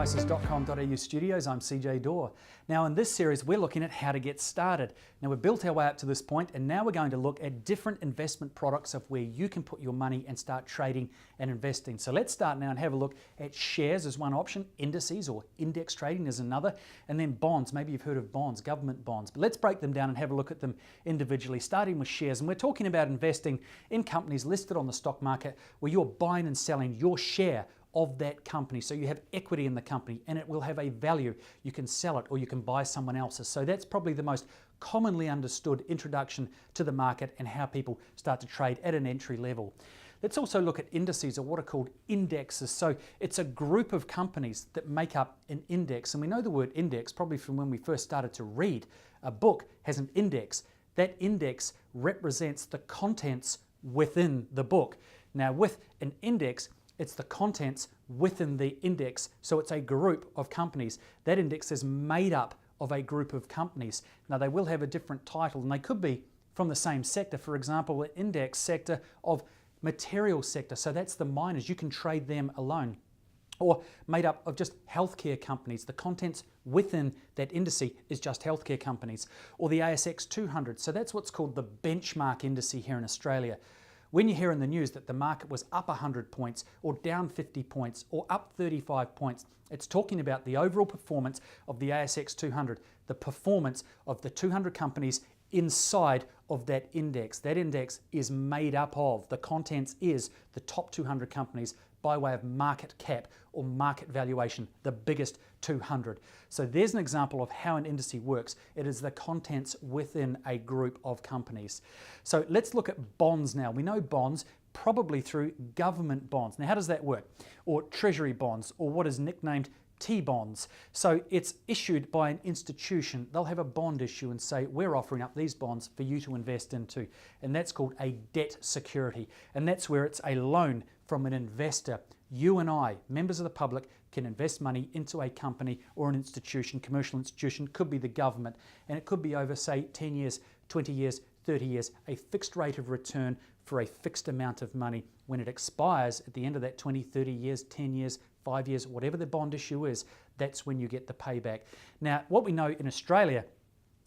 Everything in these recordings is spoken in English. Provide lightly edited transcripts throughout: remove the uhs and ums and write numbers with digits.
SharePrices.com.au studios, I'm CJ Dore. Now in this series we're looking at how to get started. Now we've built our way up to this point and now we're going to look at different investment products of where you can put your money and start trading and investing. So let's start now and have a look at shares as one option, indices or index trading is another, and then bonds. Maybe you've heard of bonds, government bonds. But let's break them down and have a look at them individually, starting with shares. And we're talking about investing in companies listed on the stock market where you're buying and selling your share of that company. So you have equity in the company and it will have a value. You can sell it or you can buy someone else's. So that's probably the most commonly understood introduction to the market and how people start to trade at an entry level. Let's also look at indices, or what are called indexes. So it's a group of companies that make up an index. And we know the word index probably from when we first started to read. A book has an index. That index represents the contents within the book. Now with an index, it's the contents within the index. So it's a group of companies. That index is made up of a group of companies. Now they will have a different title and they could be from the same sector. For example, an index sector of material sector. So that's the miners. You can trade them alone. Or made up of just healthcare companies. The contents within that index is just healthcare companies. Or the ASX 200. So that's what's called the benchmark index here in Australia. When you hear in the news that the market was up 100 points or down 50 points or up 35 points, it's talking about the overall performance of the ASX 200, the performance of the 200 companies inside of that index. That index is made up of, the contents is the top 200 companies by way of market cap or market valuation, the biggest 200. So there's an example of how an index works. It is the contents within a group of companies. So let's look at bonds now. We know bonds probably through government bonds. Now how does that work? Or treasury bonds, or what is nicknamed T-bonds. So it's issued by an institution. They'll have a bond issue and say, we're offering up these bonds for you to invest into. And that's called a debt security. And that's where it's a loan from an investor. You and I, members of the public, can invest money into a company or an institution, commercial institution, could be the government, and it could be over, say, 10 years, 20 years, 30 years, a fixed rate of return for a fixed amount of money. When it expires at the end of that 20, 30 years, 10 years, 5 years, whatever the bond issue is, that's when you get the payback. Now, what we know in Australia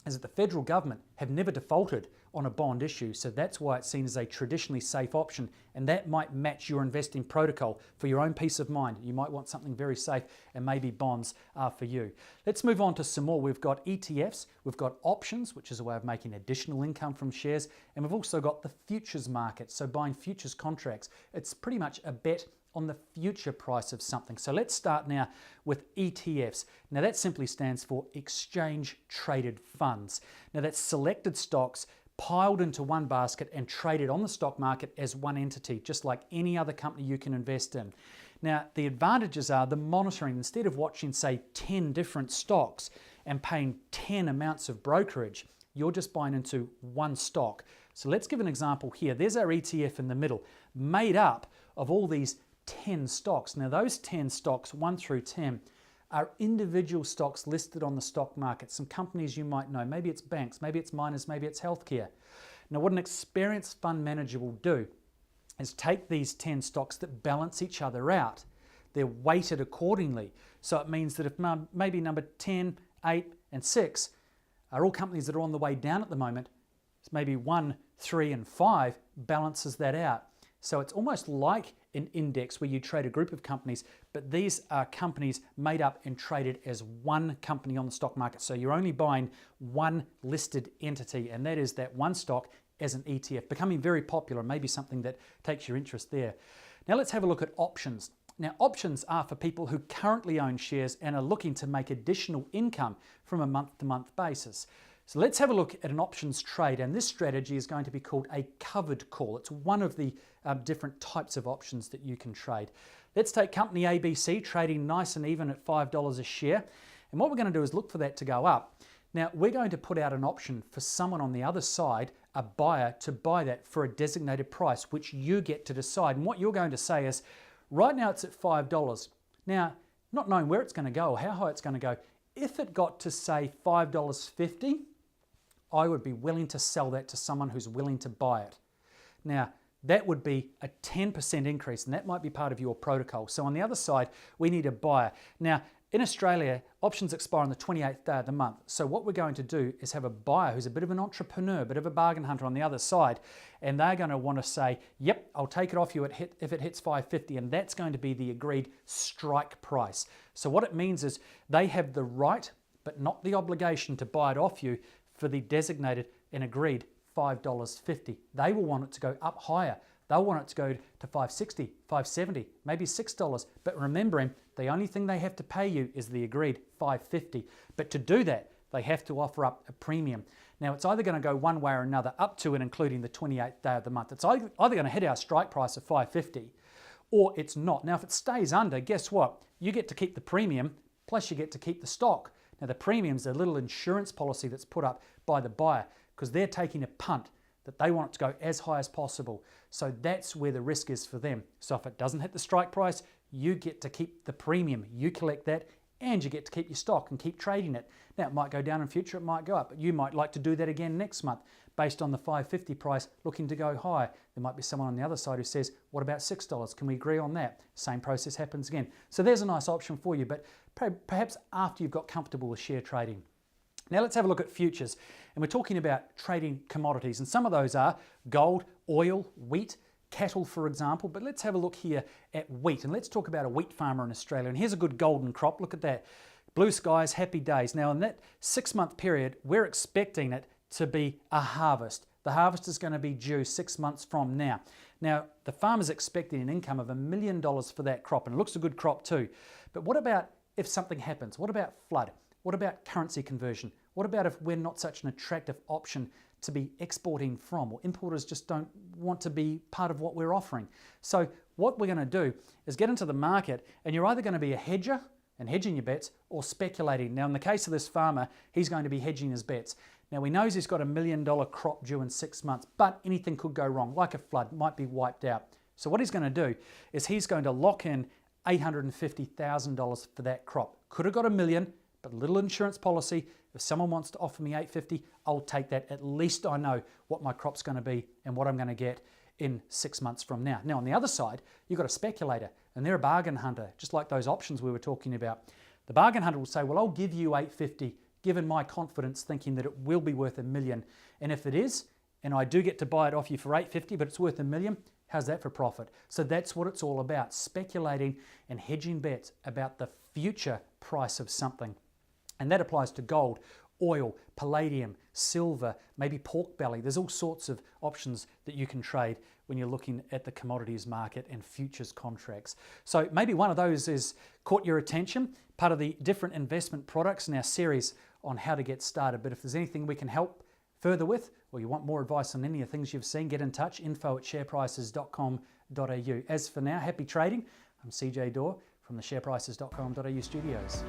is that the federal government have never defaulted on a bond issue, so that's why it's seen as a traditionally safe option, and that might match your investing protocol for your own peace of mind. You might want something very safe, and maybe bonds are for you. Let's move on to some more. We've got ETFs, we've got options, which is a way of making additional income from shares, and we've also got the futures market, so buying futures contracts. It's pretty much a bet on the future price of something. So let's start now with ETFs. Now that simply stands for exchange traded funds. Now that's selected stocks piled into one basket and traded on the stock market as one entity, just like any other company you can invest in. Now the advantages are the monitoring. Instead of watching, say, 10 different stocks and paying 10 amounts of brokerage, you're just buying into one stock. So let's give an example here. There's our ETF in the middle, made up of all these 10 stocks. Now those 10 stocks, 1 through 10, are individual stocks listed on the stock market. Some companies you might know. Maybe it's banks, maybe it's miners, maybe it's healthcare. Now what an experienced fund manager will do is take these 10 stocks that balance each other out. They're weighted accordingly. So it means that if maybe number 10, 8 and 6 are all companies that are on the way down at the moment, maybe 1, 3 and 5 balances that out. So it's almost like an index where you trade a group of companies, but these are companies made up and traded as one company on the stock market. So you're only buying one listed entity, and that is that one stock as an ETF, becoming very popular, maybe something that takes your interest there. Now let's have a look at options. Now options are for people who currently own shares and are looking to make additional income from a month-to-month basis. So let's have a look at an options trade, and this strategy is going to be called a covered call. It's one of the different types of options that you can trade. Let's take company ABC trading nice and even at $5 a share, and what we're going to do is look for that to go up. Now we're going to put out an option for someone on the other side, a buyer, to buy that for a designated price, which you get to decide. And what you're going to say is, right now it's at $5. Now, not knowing where it's going to go or how high it's going to go, if it got to say $5.50, I would be willing to sell that to someone who's willing to buy it. Now, that would be a 10% increase, and that might be part of your protocol. So on the other side, we need a buyer. Now, in Australia, options expire on the 28th day of the month. So what we're going to do is have a buyer who's a bit of an entrepreneur, a bit of a bargain hunter on the other side, and they're going to want to say, yep, I'll take it off you if it hits $5.50, and that's going to be the agreed strike price. So what it means is they have the right, but not the obligation to buy it off you for the designated and agreed $5.50. They will want it to go up higher. They'll want it to go to $5.60, $5.70, maybe $6. But remembering, the only thing they have to pay you is the agreed $5.50. But to do that, they have to offer up a premium. Now, it's either going to go one way or another, up to and including the 28th day of the month. It's either going to hit our strike price of $5.50 or it's not. Now, if it stays under, guess what? You get to keep the premium, plus you get to keep the stock. Now, the premium's a little insurance policy that's put up by the buyer because they're taking a punt that they want it to go as high as possible. So that's where the risk is for them. So if it doesn't hit the strike price, you get to keep the premium. You collect that and you get to keep your stock and keep trading it. Now, it might go down in future, it might go up, but you might like to do that again next month based on the $5.50 price looking to go higher. There might be someone on the other side who says, what about $6? Can we agree on that? Same process happens again. So there's a nice option for you, but perhaps after you've got comfortable with share trading. Now let's have a look at futures, and we're talking about trading commodities, and some of those are gold, oil, wheat, cattle, for example. But let's have a look here at wheat, and let's talk about a wheat farmer in Australia. And here's a good golden crop. Look at that. Blue skies, happy days. Now in that 6-month period, we're expecting it to be a harvest. The harvest is going to be due 6 months from now. Now, the farmer's expecting an income of $1 million for that crop, and it looks a good crop too. But what about if something happens? What about flood? What about currency conversion? What about if we're not such an attractive option to be exporting from, or importers just don't want to be part of what we're offering? So what we're going to do is get into the market, and you're either going to be a hedger and hedging your bets or speculating. Now, in the case of this farmer, he's going to be hedging his bets. Now, he knows he's got $1 million crop due in 6 months, but anything could go wrong, like a flood, might be wiped out. So what he's going to do is he's going to lock in $850,000 for that crop. Could have got $1 million, but a little insurance policy. If someone wants to offer me $850, I'll take that. At least I know what my crop's going to be and what I'm going to get in 6 months from now. Now, on the other side, you've got a speculator, and they're a bargain hunter, just like those options we were talking about. The bargain hunter will say, well, I'll give you $850, given my confidence, thinking that it will be worth $1 million. And if it is, and I do get to buy it off you for $850, but it's worth $1 million, how's that for profit? So that's what it's all about, speculating and hedging bets about the future price of something. And that applies to gold, oil, palladium, silver, maybe pork belly. There's all sorts of options that you can trade when you're looking at the commodities market and futures contracts. So maybe one of those has caught your attention, part of the different investment products in our series on how to get started. But if there's anything we can help further with, or you want more advice on any of the things you've seen, get in touch, info@SharePrices.com.au. As for now, happy trading. I'm CJ Dore from the SharePrices.com.au studios.